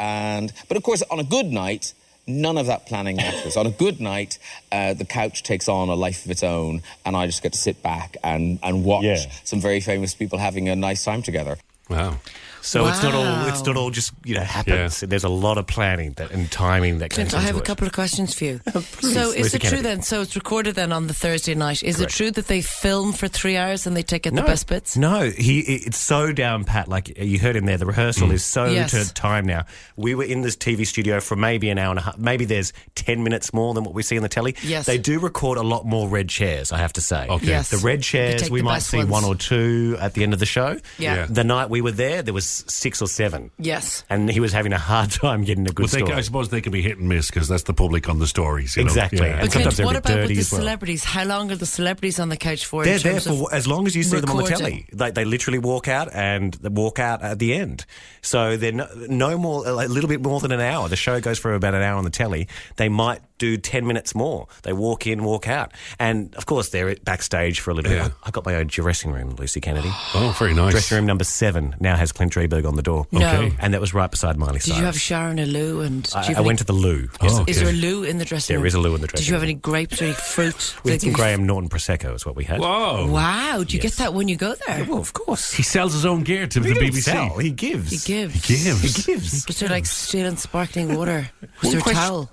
But, of course, on a good night, none of that planning matters. On a good night, the couch takes on a life of its own, and I just get to sit back and watch some very famous people having a nice time together. Wow. So it's not all just happens. There's a lot of planning and timing that Clint, goes into I have a it. couple of questions for you. So is it true then? So it's recorded then on the Thursday night. Is it true that they film for 3 hours and they take out the best bits? No, it's so down pat. Like you heard him there. The rehearsal is so to time now. We were in this TV studio for maybe an hour and a half. Maybe there's 10 minutes more than what we see on the telly. Yes. They do record a lot more red chairs, I have to say. Okay. Yes. The red chairs, we might see ones. 1 or 2 at the end of the show. Yeah. The night we were there was 6 or 7. Yes. And he was having a hard time getting a good story. I suppose they can be hit and miss because that's the public on the stories. You know? Exactly. Yeah. And But sometimes Clint, what they're a bit about with dirty the as well. celebrities? How long are the celebrities on the couch for? They're in there terms for of as long as you see them on the recording? telly. They literally walk out and they walk out at the end. So they're no more, a little bit more than an hour. The show goes for about an hour on the telly. They might do 10 minutes more. They walk in, walk out. And, of course, they're backstage for a little bit. I got my own dressing room, Lucy Kennedy. Oh, very nice. Dressing room number 7 now has Clint Dreberg on the door. No. Okay. And that was right beside Miley Cyrus. Did you have a shower and a loo? And I went to the loo. Is there a loo in the dressing room? There is a loo in the dressing room. Did you have any grapes or any fruit? We had some Graham Norton Prosecco is what we had. Whoa. Wow. Do you get that when you go there? Well, of course. He sells his own gear to the He BBC. sell, he gives. He gives. He gives. Was there like stealing sparkling water? Was there a towel?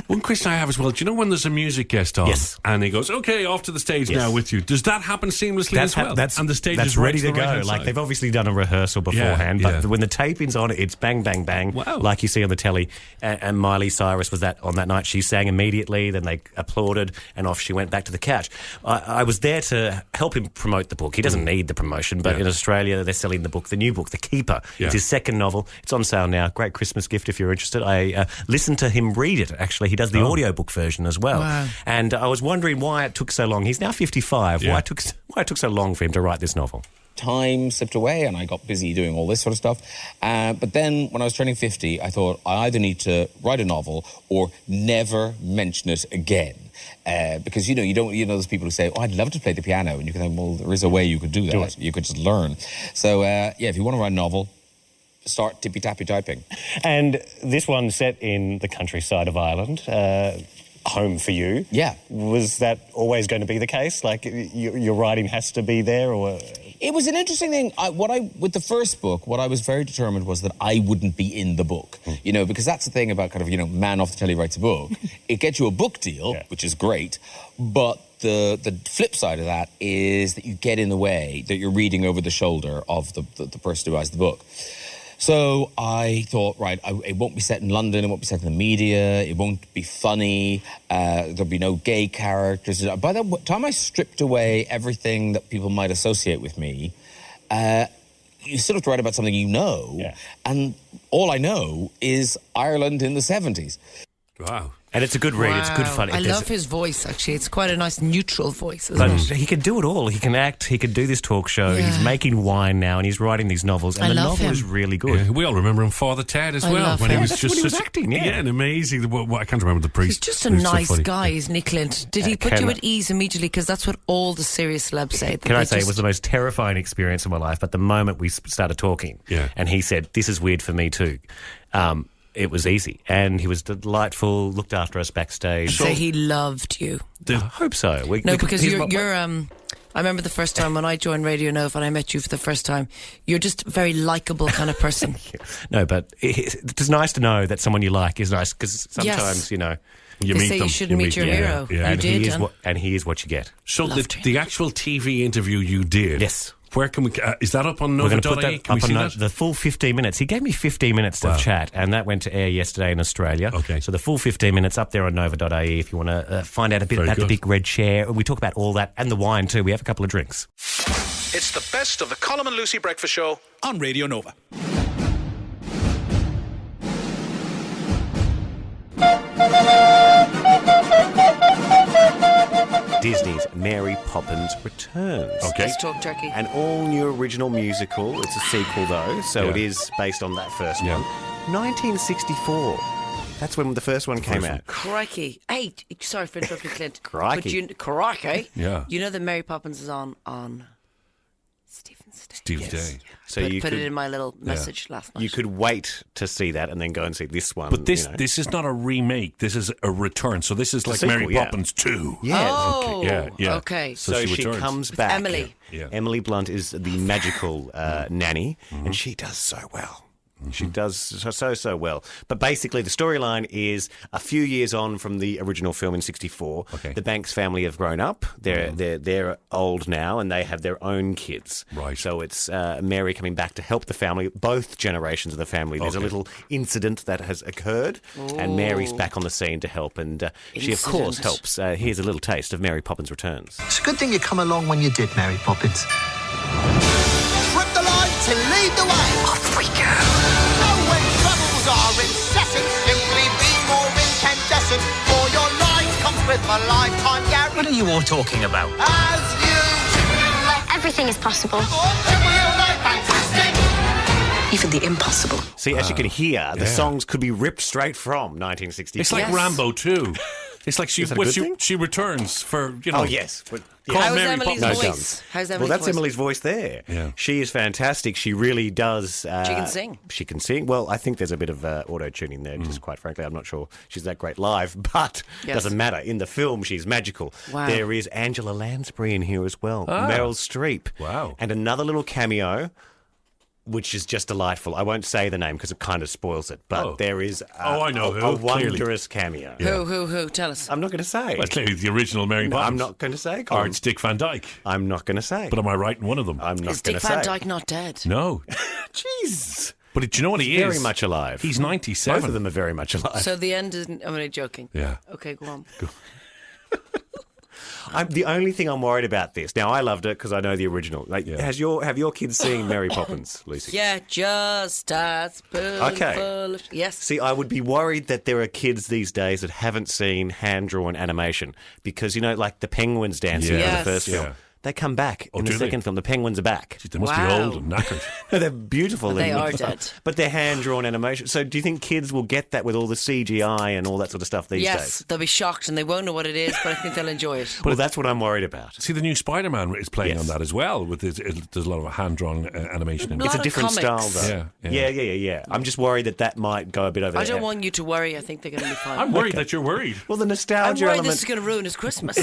One question I have as well. Do you know when there's a music guest on? Yes. And he goes, okay, off to the stage now with you. Does that happen seamlessly as well? And the stage is ready right to go. right-hand Like side? they've obviously done a rehearsal beforehand, but when the taping's on, it's bang, bang, bang, like you see on the telly. And Miley Cyrus was on that night. She sang immediately, then they applauded, and off she went back to the couch. I was there to help him promote the book. He doesn't need the promotion, but in Australia they're selling the book, the new book, The Keeper. It's his second novel. It's on sale now. Great Christmas gift if you're interested. I listened to him read it, actually. He does the audiobook version as well. Wow. And I was wondering why it took so long. He's now 55. Why it took so long for him to write this novel? Time slipped away and I got busy doing all this sort of stuff. But then when I was turning 50, I thought I either need to write a novel or never mention it again. Because, those people who say, oh, I'd love to play the piano. And you can think, well, there is a way you could do that. You could just learn. So, if you want to write a novel, start tippy-tappy typing. And this one set in the countryside of Ireland, home for you. Yeah. Was that always going to be the case? Like, your writing has to be there, or...? It was an interesting thing. With the first book, what I was very determined was that I wouldn't be in the book. Because that's the thing about man off the telly writes a book. It gets you a book deal, which is great, but the flip side of that is that you get in the way, that you're reading over the shoulder of the person who has the book. So I thought, right, it won't be set in London, it won't be set in the media, it won't be funny, there'll be no gay characters. By the time I stripped away everything that people might associate with me, you still have to write about something and all I know is Ireland in the 70s. Wow. And it's a good read. It's good fun. I love his voice, actually. It's quite a nice neutral voice, isn't it? He can do it all. He can act. He can do this talk show. Yeah. He's making wine now, and he's writing these novels. And the novel is really good. Yeah, we all remember him, Father Ted, as I well. love When him. he was That's just when he was acting, yeah. and amazing. I can't remember the priest. He's just a He was so nice funny. guy, isn't he, Clint? Did he put you at ease immediately? Because that's what all the serious celebs say. Can I say it was the most terrifying experience of my life? But the moment we started talking, and he said, "This is weird for me too." It was easy, and he was delightful. Looked after us backstage. So he loved you. I hope so. Because you're. I remember the first time when I joined Radio Nova and I met you for the first time. You're just a very likable kind of person. No, but it's nice to know that someone you like is nice, because sometimes you they meet say them. you shouldn't meet your hero. Yeah. You did, and he is what you get. So the actual TV interview you did. Yes. Where can we? Is that up on Nova? We're going to put that Can we up see on that? the full 15 minutes. He gave me 15 minutes of chat, and that went to air yesterday in Australia. Okay. So the full 15 minutes up there on nova.ie if you want to find out a bit Very about good. the big red chair. We talk about all that and the wine too. We have a couple of drinks. It's the best of the Colm and Lucy Breakfast Show on Radio Nova. Disney's Mary Poppins Returns. Okay. Let's talk turkey. An all-new original musical. It's a sequel, though, so it is based on that first one. 1964. That's when the first one came out. Crikey. Hey, sorry for interrupting, Clint. Crikey. But crikey. Yeah. You know that Mary Poppins is on Steve Day. So put it in my little message last night. You could wait to see that and then go and see this one. But this is not a remake. This is a return. So this is like sequel, Mary Poppins 2. Yeah. Oh, yeah. okay. So she comes back. Emily. Yeah. Emily Blunt is the magical nanny, and she does so well. She does so well. But basically, the storyline is a few years on from the original film in '64. Okay. The Banks family have grown up. They're old now, and they have their own kids. Right. So it's Mary coming back to help the family, both generations of the family. There's a little incident that has occurred, and Mary's back on the scene to help. And she, of course, helps. Here's a little taste of Mary Poppins Returns. It's a good thing you come along when you did, Mary Poppins. Trip the line to lead the way. Off we go. Know when troubles are incessant, simply be more incandescent. For your life comes with a lifetime guarantee. What are you all talking about? As you Everything is possible. fantastic. Even the impossible. See, as you can hear, the songs could be ripped straight from 1964. It's like Rambo 2. It's like she returns for, Oh, yes. But, How's Emily's voice? How's Emily's that's voice? Emily's voice there. Yeah. She is fantastic. She really does. She can sing. She can sing. Well, I think there's a bit of auto-tuning there, just quite frankly. I'm not sure she's that great live, but doesn't matter. In the film, she's magical. Wow. There is Angela Lansbury in here as well. Meryl Streep. Wow. And another little cameo, which is just delightful. I won't say the name because it kind of spoils it, but there is I know a who, wondrous cameo. Who? Tell us. I'm not going to say. Well, clearly the original Mary Poppins. I'm not going to say. Or it's Dick Van Dyke. I'm not going to say. But am I right in one of them? I'm not Is going Dick to say. Van Dyke not dead? No. Jeez. But do you know what he He's is? very much alive. He's 97. Both of them are very much alive. So the end isn't... I'm only joking. Yeah. Okay, go on. The only thing I'm worried about this. Now, I loved it because I know the original. Like, have your kids seen Mary Poppins, Lucy? Yeah, just a spoonful of... Yes. See, I would be worried that there are kids these days that haven't seen hand-drawn animation because, like the penguins dancing in the first film. They come back in the second film. The penguins are back. They must be old and knackered. No, they're beautiful. They are dead. But they're hand-drawn animation. So do you think kids will get that with all the CGI and all that sort of stuff these days? Yes, they'll be shocked and they won't know what it is, but I think they'll enjoy it. Well, that's what I'm worried about. See, the new Spider-Man is playing on that as well. There's a lot of hand-drawn animation in it. It's a different style, though. Yeah. I'm just worried that might go a bit over I there. don't want you to worry. I think they're going to be fine. I'm worried that you're worried. Well, the I'm nostalgia worried element... this is going to ruin his Christmas.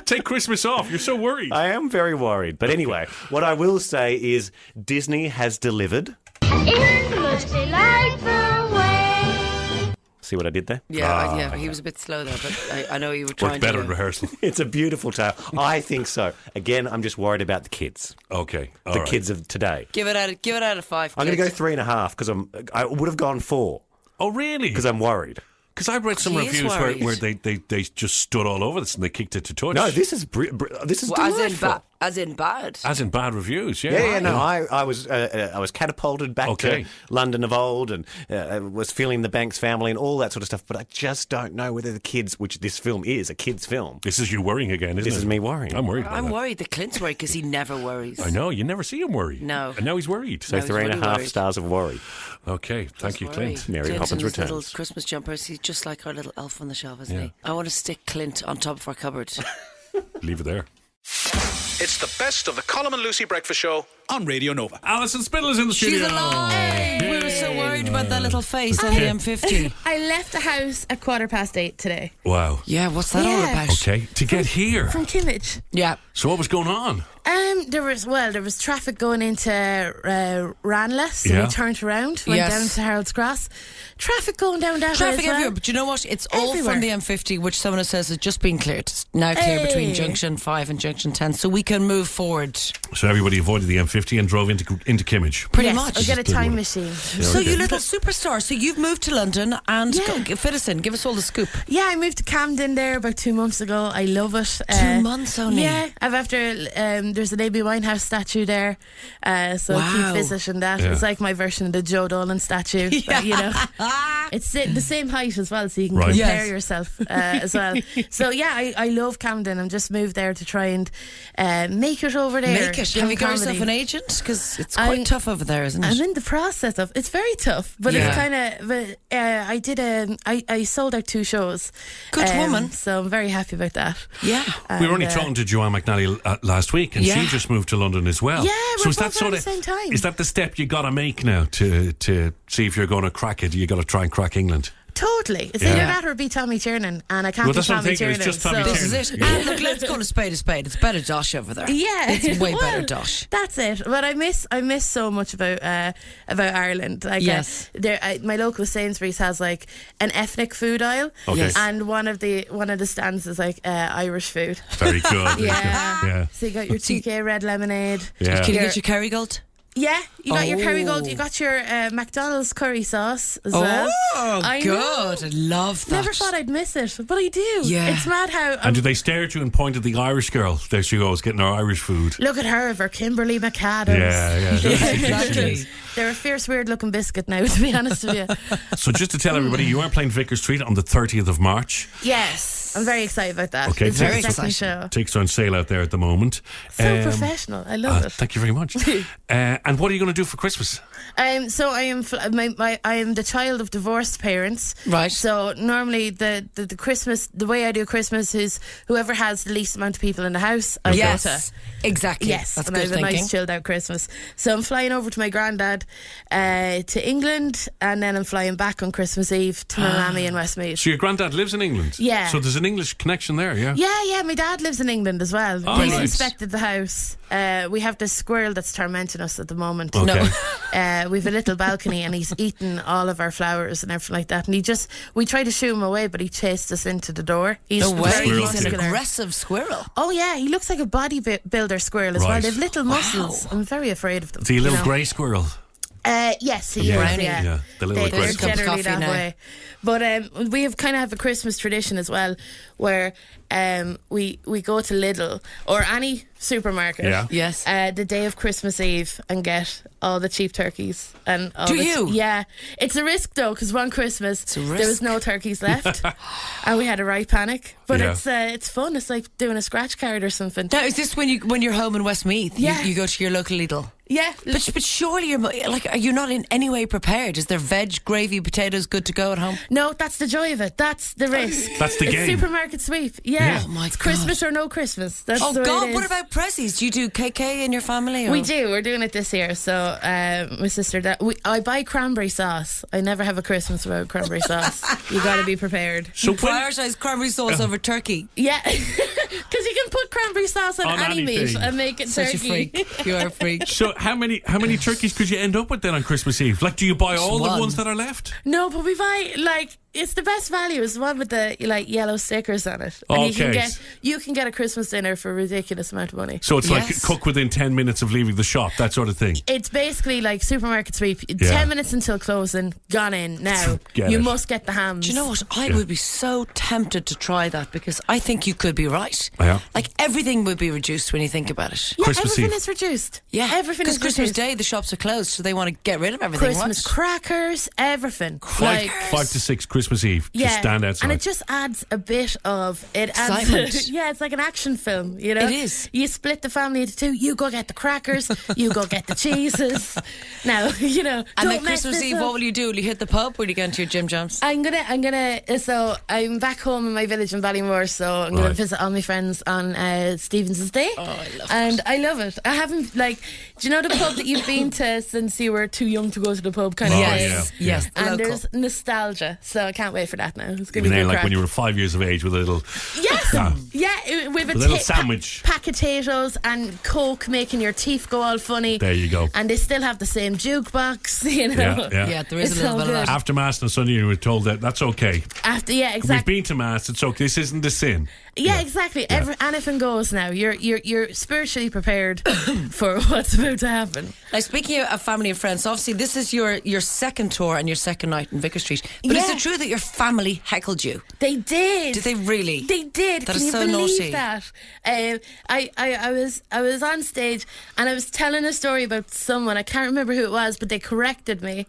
Take Christmas off. You're so worried. I am very worried. But anyway, what I will say is Disney has delivered. It must be like the way. See what I did there? Yeah, he was a bit slow there, but I know you were trying Worked better to... in rehearsal. It's a beautiful tale. I think so. Again, I'm just worried about the kids. Okay. The kids of today. Give it out of 5. I'm going to go 3.5 because I would have gone 4 Oh, really? because I'm worried. Because I read some He is reviews worried. where they just stood all over this and they kicked it to touch. No, this is delightful. As in bad. As in bad reviews, yeah. Yeah, no, I was catapulted back to London of old and was feeling the Banks family and all that sort of stuff. But I just don't know whether the kids, which this film is, a kids' film. This is you worrying again, isn't it? This is me worrying. I'm worried. I'm worried that Clint's worried because he never worries. I know, you never see him worry. No. And now he's worried. So 3.5 stars of worry. Okay, thank you, Clint. Mary Clint Poppins in his little Returns. Christmas jumpers. He's just like our little elf on the shelf, isn't he? I want to stick Clint on top of our cupboard. Leave it there. It's the best of the Colm and Lucy Breakfast Show on Radio Nova. Alison Spittle is in the studio. She's alive! We were so worried about that little face on the M50. I left the house at 8:15 today. Wow. Yeah, what's that all about? Okay, to get here. From Kimmage. Yeah. So what was going on? There was traffic going into Ranelagh, so we turned around, went down to Harold's Cross. Traffic going down that way Traffic as well. everywhere, but you know what? It's all Everywhere. from the M50, which someone says has just been cleared. It's now clear between Junction 5 and Junction 10, so we can move forward. So everybody avoided the M50 and drove into Kimmage. Pretty Yes, much. I'll get a time machine. So you little superstar. So you've moved to London and fit us in. Give us all the scoop. Yeah, I moved to Camden there about 2 months ago. I love it. 2 months only? Yeah, there's an Amy Winehouse statue there, so I keep visiting that. Yeah. It's like my version of the Joe Dolan statue. But, it's the same height as well, so you can compare yourself as well. So I love Camden. I'm just moved there to try and make it over there. Make it. Have you got yourself an agent? agent? Because it's quite tough over there, isn't it? I'm in the process of. It's very tough, but it's kind of. But I sold out 2 shows. Good woman. So I'm very happy about that. Yeah. We were only talking to Joanne McNally last week, and she just moved to London as well. Yeah, so we're is that both sort at of the same time. Is that the step you got to make now to see if you're going to crack it? You got to try and crack England. Totally. It's either that or be Tommy Tiernan, and I can't be Tommy Tiernan. It's just Tommy This is it. And look, let's call a spade a spade. It's better dosh over there. Yeah, it's way better dosh. That's it. But I miss so much about Ireland. Like, yes, my local Sainsbury's has like an ethnic food aisle, and one of the stands is like Irish food. Very good. Yeah. So you got your TK red lemonade. Yeah. Can you get your Kerrygold? Yeah, you got your Kerrygold, you got your McDonald's curry sauce as well. Oh, good. I love that. Never thought I'd miss it, but I do. Yeah. It's mad how... and do they stare at you and point at the Irish girl? There she goes, getting her Irish food. Look at her, for Kimberly McAdams. Yeah. Exactly. They're a fierce, weird-looking biscuit now, to be honest with you. So just to tell everybody, you are playing Vicar Street on the 30th of March. Yes, I'm very excited about that. Okay, it's very exciting show. Tickets are on sale out there at the moment. So professional. I love it. Thank you very much. And what are you going to do for Christmas? So I am I am the child of divorced parents. Right. So normally the Christmas, the way I do Christmas is whoever has the least amount of people in the house, I go to. Exactly. Yes, that's and good I have thinking. a nice chilled out Christmas. So I'm flying over to my granddad to England, and then I'm flying back on Christmas Eve to my mammy in Westmeath. So your granddad lives in England? Yeah. So there's an English connection there, yeah? Yeah, my dad lives in England as well. Oh, He's right. inspected the house. We have this squirrel that's tormenting us at the moment. Okay. We've a little balcony, and he's eaten all of our flowers and everything like that. And we tried to shoo him away, but he chased us into the door. He's He's an aggressive squirrel. Oh yeah, he looks like a bodybuilder squirrel as well. They've little muscles. I'm very afraid of them. Is he a little grey squirrel? Yes, he is. Yeah, the little They're grey squirrel. generally that way. But we have kind of have a Christmas tradition as well, where we go to Lidl or any supermarket. Yeah. Yes. The day of Christmas Eve and get all the cheap turkeys and all Do you? Yeah, it's a risk though, because one Christmas there was no turkeys left, and we had a right panic. But it's fun. It's like doing a scratch card or something. Now, is this when you're home in Westmeath? Yeah. You go to your local Lidl. Yeah, but surely are you not in any way prepared? Is there veg, gravy, potatoes good to go at home? No, that's the joy of it. That's the risk. That's the it's game. Supermarket sweep. Yeah. Oh my It's God. Christmas or no Christmas. That's the way it is. What about prezzies? Do you do KK in your family? Or? We do. We're doing it this year. So my sister, I buy cranberry sauce. I never have a Christmas without cranberry sauce. You got to be prepared. So prioritise cranberry sauce over turkey. Yeah, because you can put cranberry sauce on any meat anything. and make it Such turkey. a freak. You are a freak. So how many turkeys could you end up with then on Christmas Eve? Like, do you buy all the ones that are left? No, but we buy it's the best value. It's the one with the yellow stickers on it, and you can get a Christmas dinner for a ridiculous amount of money. So it's like cook within 10 minutes of leaving the shop, that sort of thing. It's basically like supermarket sweep. 10 minutes until closing, gone in now. You must get the hams. Do you know what? I would be so tempted to try that, because I think you could be right. Yeah. Like everything would be reduced when you think about it. Yeah, Christmas everything Eve. is reduced. Yeah, everything is because Christmas reduced. Day the shops are closed, so they want to get rid of everything. Christmas crackers, everything. 5 to 6 Christmas Eve. Yeah, Just stand outside. and it just adds a bit of excitement. Yeah, it's like an action film. You know, It is. You split the family into two. You go get the crackers. You go get the cheeses. Now you know. And don't then mess Christmas this Eve, up. what will you do? Will you hit the pub? Will you get into your Jim Jams? I'm gonna. So I'm back home in my village in Ballymore. So I'm gonna visit all my friends on Stevens's Day. Oh, I love and I love it. I haven't do you know the pub that you've been to since you were too young to go to the pub kind of thing? Yes. And Local. there's nostalgia, so I can't wait for that now. It's gonna You be know, good like crack. when you were 5 years of age with a little... Yes, with a little sandwich. pack of potatoes and Coke, making your teeth go all funny. There you go. And they still have the same jukebox, you know. Yeah, there is It's a little so bit of good. that. After Mass on Sunday, you were told that that's okay. After, yeah, We've exactly. been to Mass, it's okay. This isn't a sin. Yeah, exactly. Anything goes now. You're spiritually prepared for what's about to happen. Now, speaking of family and friends, obviously this is your second tour and your second night in Vicar Street. But is it true that your family heckled you? They did. Did they really? They did. That Can is you so believe naughty. that? I was on stage and I was telling a story about someone. I can't remember who it was, but they corrected me.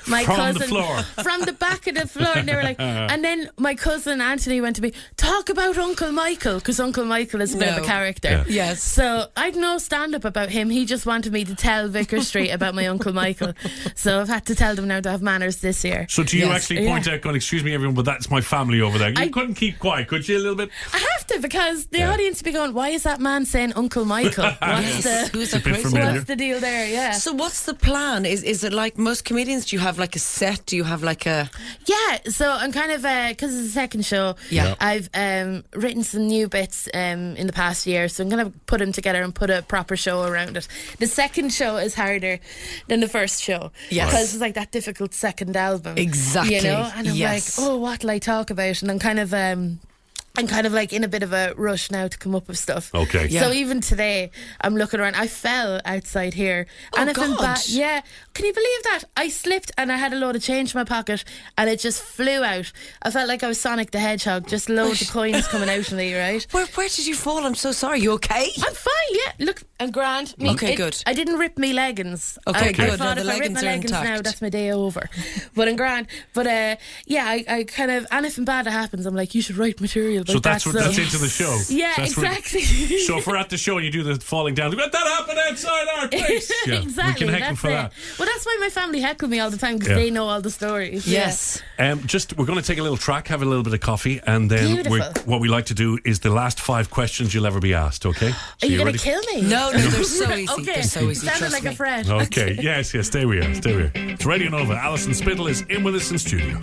My From cousin the floor. from the back of the floor, and they were like, and then my cousin Anthony went to me, talk about Uncle Michael, because Uncle Michael is a bit of a character. Yeah. Yes. So I'd no stand-up about him. He just wanted me to tell Vicar Street about my Uncle Michael. So I've had to tell them now to have manners this year. So do you actually point out, going, excuse me, everyone, but that's my family over there? You couldn't keep quiet, could you, a little bit? I have to, because the audience will be going, why is that man saying Uncle Michael? What's the deal there? Yeah. So what's the plan? Is it like most comedians? Do you have like a set? Do you have like a... Yeah, so I'm kind of, because it's the second show, I've written some new bits in the past year, so I'm going to put them together and put a proper show around it. The second show is harder than the first show. Yes. Because it's like that difficult second album. Exactly. You know? And I'm like, what'll I talk about? And I'm kind of like in a bit of a rush now to come up with stuff. Okay. Yeah. So even today, I'm looking around. I fell outside here. Oh, God. Yeah. Can you believe that? I slipped and I had a load of change in my pocket and it just flew out. I felt like I was Sonic the Hedgehog, just loads of coins coming out of me, right? Where did you fall? I'm so sorry. You okay? I'm fine, yeah. Look, I'm grand. Good. I didn't rip me leggings. Okay, good. I thought No, if the I rip my leggings are leggings intact. now, that's my day over. But I'm grand. But I kind of, and if something bad happens, I'm like, you should write material about So that. that's into the show. Yeah, so exactly. So if we're at the show and you do the falling down, let that happen outside our place. Yeah, exactly. we can heckle for that. Well, that's why my family heckle me all the time, because they know all the stories. Yes. Yeah. We're going to take a little track, have a little bit of coffee, and then what we like to do is the last 5 questions you'll ever be asked, okay? Are you going to kill me? No, they're so easy. Okay. They're so easy. Sounded like a friend. Okay, yes, stay with you. It's Radio Nova. Alison Spittle is in with us in studio.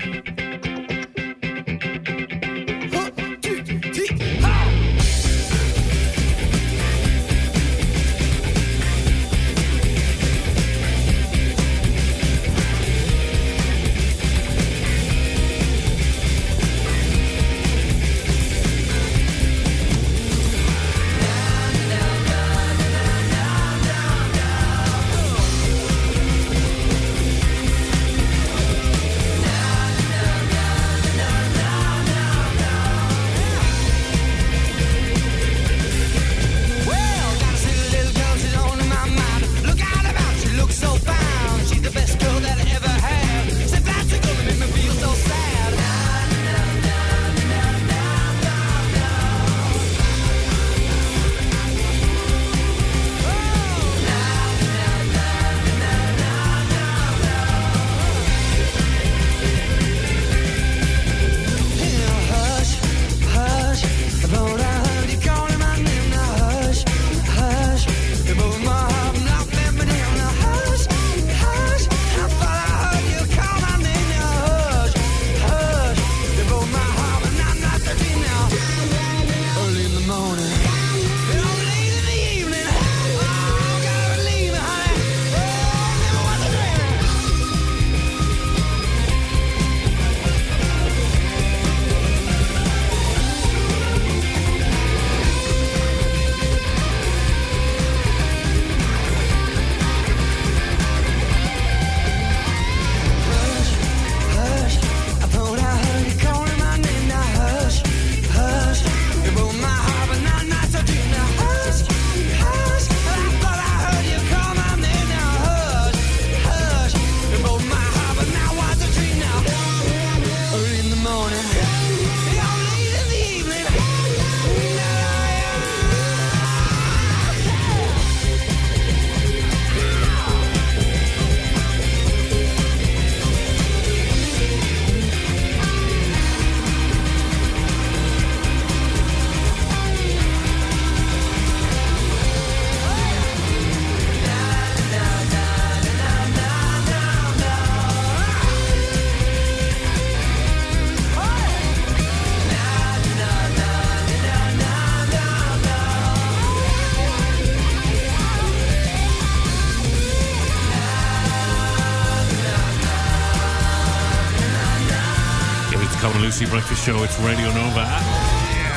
Colm and Lucy Breakfast Show. It's Radio Nova.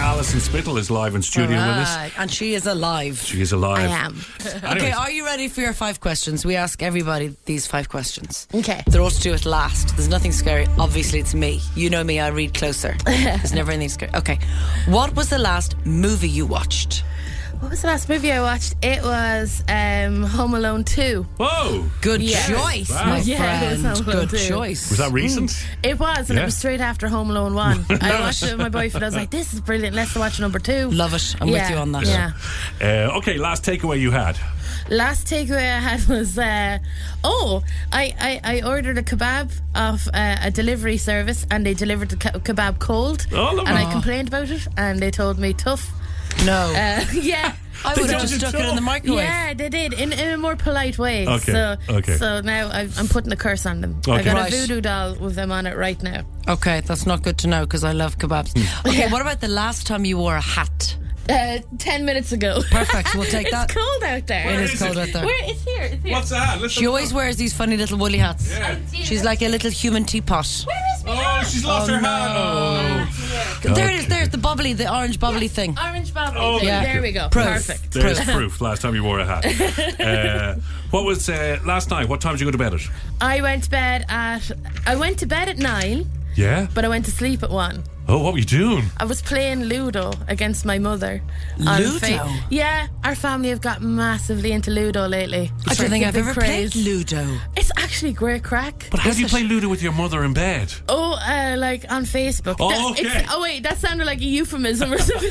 Alison Spittle is live in studio with us. And she is alive. She is alive. I am. Okay, are you ready for your 5 questions? We ask everybody these 5 questions. Okay. They're all to do with last. There's nothing scary. Obviously, it's me. You know me, I read closer. There's never anything scary. Okay. What was the last movie you watched? What was the last movie I watched? It was Home Alone 2. Whoa! Good choice, my friend. It was Home Alone Good 2. choice. Was that recent? It was, and it was straight after Home Alone 1. I watched it with my boyfriend. I was like, this is brilliant. Let's watch number 2. Love it. I'm with you on that. Yeah. Okay, last takeaway you had. Last takeaway I had was, I ordered a kebab off a delivery service, and they delivered the kebab cold. Oh, and I complained about it, and they told me tough. No. Yeah. I would have just stuck it in the microwave. Yeah, they did, in a more polite way. Okay. So now I'm putting a curse on them. Okay. I got Right. a voodoo doll with them on it right now. Okay, that's not good to know because I love kebabs. Okay, what about the last time you wore a hat? 10 minutes ago. Perfect, we'll take that. It's cold out there. It is cold out there. It's here. It's here. What's that? She always wears these funny little woolly hats. Yeah. She's like a little human teapot. Oh, she's lost her hat. Oh. There it is. There's the bubbly, the orange bubbly thing. Orange bubbly. Oh, thing. yeah. There we go. Proof. Perfect. There's proof. Last time you wore a hat. What was last night? What time did you go to bed at? I went to bed at 9. Yeah. But I went to sleep at 1. Oh, what were you doing? I was playing Ludo against my mother. Ludo? Yeah, our family have got massively into Ludo lately. I don't think I've It's a ever craze. played Ludo. It's actually great crack. But how do you play Ludo with your mother in bed? Oh, like on Facebook. Oh, okay. Wait, that sounded like a euphemism or something.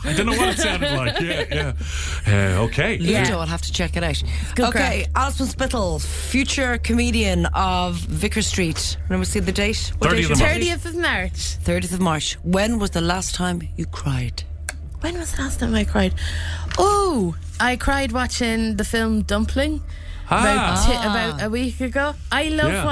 I don't know what it sounded like. Yeah. Okay. Ludo, I'll have to check it out. Good Okay, Alison Spittle, future comedian of Vicar Street. Remember, see the date? What 30th date of is it? March. 30th of March. 30th of March. When was the last time you cried? When was the last time I cried? Oh, I cried watching the film Dumpling. About a week ago. I love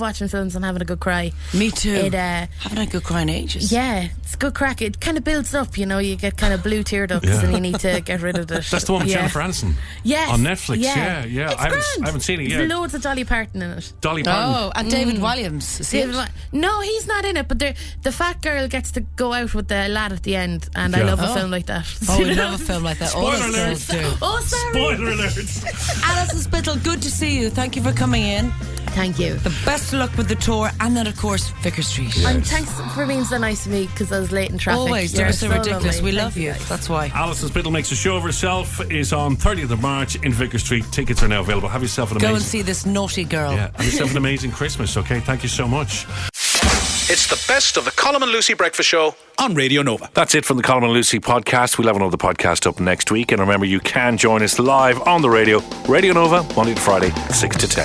watching films and having a good cry. Me too. Haven't had a good cry in ages. Yeah, it's good crack. It kind of builds up, you get kind of blue tear ducts and you need to get rid of it. That's the one with Jennifer Aniston. Yes. On Netflix. Yeah. It's I haven't seen it yet. There's loads of Dolly Parton in it. Dolly Parton. Oh, and David Williams. No, he's not in it, but the fat girl gets to go out with the lad at the end, and I love a film like that. Oh, we love a film like that. All Spoiler us alert. girls do. Oh, sorry. Spoiler alert. Alison Spittle, good to see you. Thank you for coming in. Thank you. The best of luck with the tour, and then, of course, Vicar Street. And thanks for being so nice to me because I was late in traffic. Always. You're You're so ridiculous. lovely. We love you. That's why. Alison Spittle makes a show of herself. Is on 30th of March in Vicar Street. Tickets are now available. Have yourself an amazing... Go and see this naughty girl. Yeah, have yourself an amazing Christmas, okay? Thank you so much. It's the best of the Colm and Lucy Breakfast Show on Radio Nova. That's it from the Colm and Lucy podcast. We'll have another podcast up next week. And remember, you can join us live on the radio. Radio Nova, Monday to Friday, 6 to 10.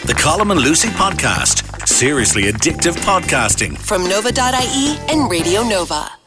The Colm and Lucy podcast. Seriously addictive podcasting. From Nova.ie and Radio Nova.